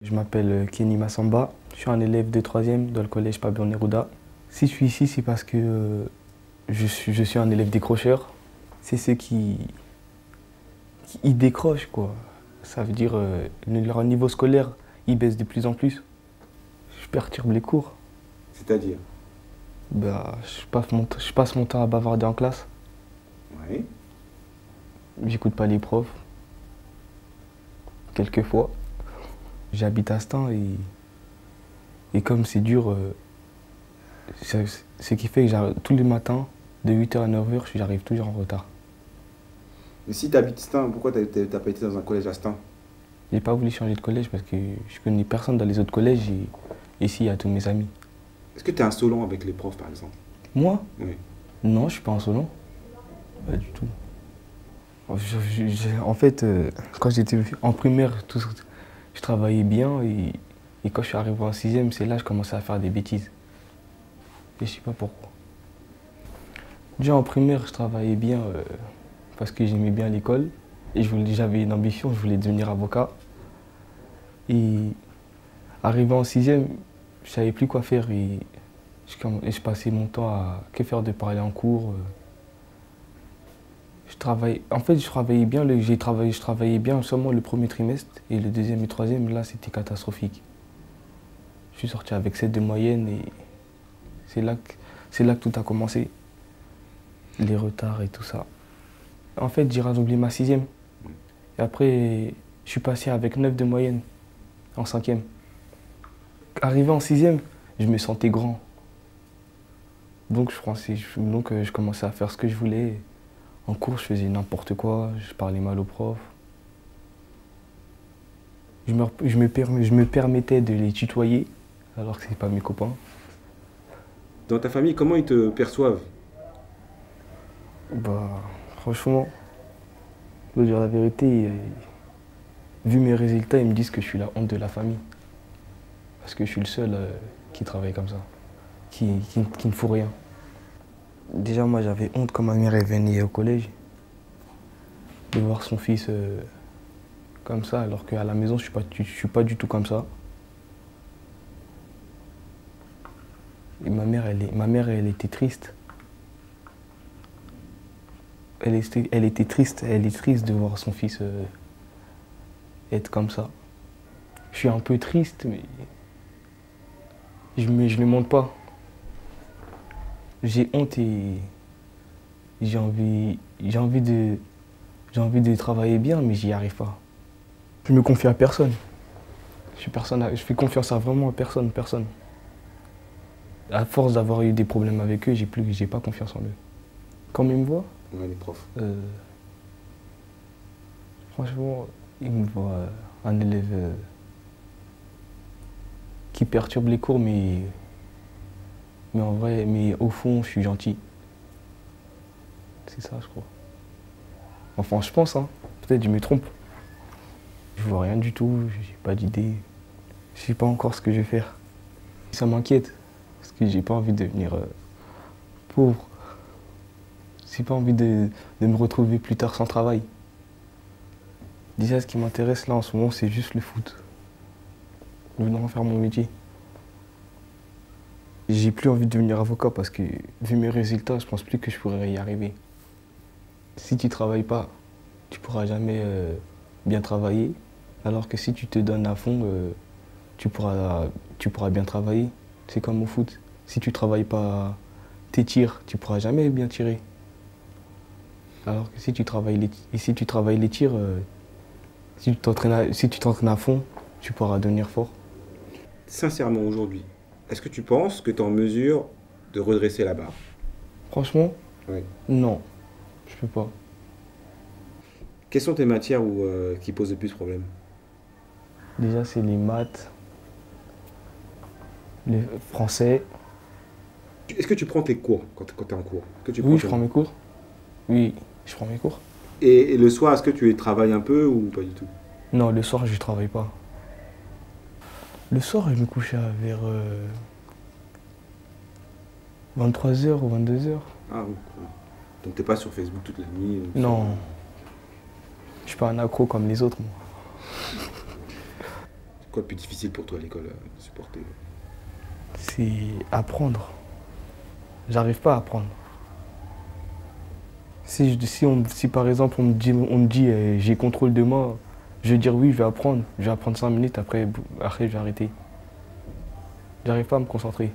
Je m'appelle Kenny Massamba, je suis un élève de 3e dans le collège Pablo Neruda. Si je suis ici, c'est parce que je suis un élève décrocheur. C'est ceux qui décrochent, quoi. Ça veut dire leur niveau scolaire, il baisse de plus en plus. Je perturbe les cours. C'est-à-dire? Bah, je passe mon temps à bavarder en classe. Oui. J'écoute pas les profs. Quelquefois. J'habite à Stein et comme c'est dur, ce qui fait que tous les matins, de 8h à 9h, j'arrive toujours en retard. Mais si tu habites Stein, pourquoi tu n'as pas été dans un collège à Stein? J'ai pas voulu changer de collège parce que je connais personne dans les autres collèges et ici il y a tous mes amis. Est-ce que tu es insolent avec les profs, par exemple? Moi? Oui. Non, je suis pas insolent. Pas du tout. En fait, quand j'étais en primaire, je travaillais bien et quand je suis arrivé en 6e, c'est là que je commençais à faire des bêtises. Et je sais pas pourquoi. Déjà en primaire, je travaillais bien parce que j'aimais bien l'école et j'avais une ambition, je voulais devenir avocat. Et arrivé en 6e, je savais plus quoi faire et je passais mon temps à que faire de parler en cours. En fait, je travaillais bien, je travaillais bien seulement le premier trimestre et le deuxième et troisième, là, c'était catastrophique. Je suis sorti avec 7 de moyenne et c'est là que tout a commencé. Les retards et tout ça. En fait, j'ai redoublé ma 6e. Et après, je suis passé avec 9 de moyenne en 5e. Arrivé en 6e, je me sentais grand. Donc, je commençais à faire ce que je voulais. En cours, je faisais n'importe quoi, je parlais mal aux profs. Je me permettais de les tutoyer, alors que ce n'est pas mes copains. Dans ta famille, comment ils te perçoivent? Bah, franchement, pour dire la vérité, vu mes résultats, ils me disent que je suis la honte de la famille. Parce que je suis le seul qui travaille comme ça, qui ne fout rien. Déjà, moi, j'avais honte quand ma mère est venue au collège de voir son fils comme ça, alors qu'à la maison, je suis pas du tout comme ça. Et ma mère, elle était triste. Elle était triste, elle est triste de voir son fils être comme ça. Je suis un peu triste, mais je ne le montre pas. J'ai honte et j'ai envie de travailler bien, mais j'y arrive pas. Je me confie à personne. Je fais confiance à vraiment personne. À force d'avoir eu des problèmes avec eux, j'ai pas confiance en eux. Quand ils me voient, Ouais, les profs. franchement, ils me voient un élève qui perturbe les cours, mais en vrai, mais au fond, je suis gentil. C'est ça, je crois. Enfin, je pense, hein. Peut-être je me trompe. Je vois rien du tout, j'ai pas d'idée. Je sais pas encore ce que je vais faire. Ça m'inquiète, parce que j'ai pas envie de devenir pauvre. J'ai pas envie de me retrouver plus tard sans travail. Déjà, ce qui m'intéresse là en ce moment, c'est juste le foot. Je veux en faire mon métier. J'ai plus envie de devenir avocat parce que, vu mes résultats, je pense plus que je pourrais y arriver. Si tu travailles pas, tu pourras jamais bien travailler. Alors que si tu te donnes à fond, tu pourras bien travailler. C'est comme au foot. Si tu travailles pas tes tirs, tu pourras jamais bien tirer. Alors que si tu travailles les tirs, si tu t'entraînes à fond, tu pourras devenir fort. Sincèrement, aujourd'hui, est-ce que tu penses que tu es en mesure de redresser la barre? Franchement, Oui. non, je peux pas. Quelles sont tes matières qui posent le plus de problèmes? Déjà, c'est les maths, le français. Est-ce que tu prends tes cours quand tu es en cours? Oui, je prends mes cours. Oui, je prends mes cours. Et le soir, est-ce que tu travailles un peu ou pas du tout? Non, le soir, je travaille pas. Le soir, je me couche vers 23h ou 22h. Ah oui. Donc t'es pas sur Facebook toute la nuit? Non, je suis pas un accro comme les autres, moi. quoi le plus difficile pour toi à l'école à supporter? C'est apprendre. J'arrive pas à apprendre. Si par exemple on me dit j'ai contrôle demain, je vais dire oui, je vais apprendre 5 minutes, après je vais arrêter. J'arrive pas à me concentrer.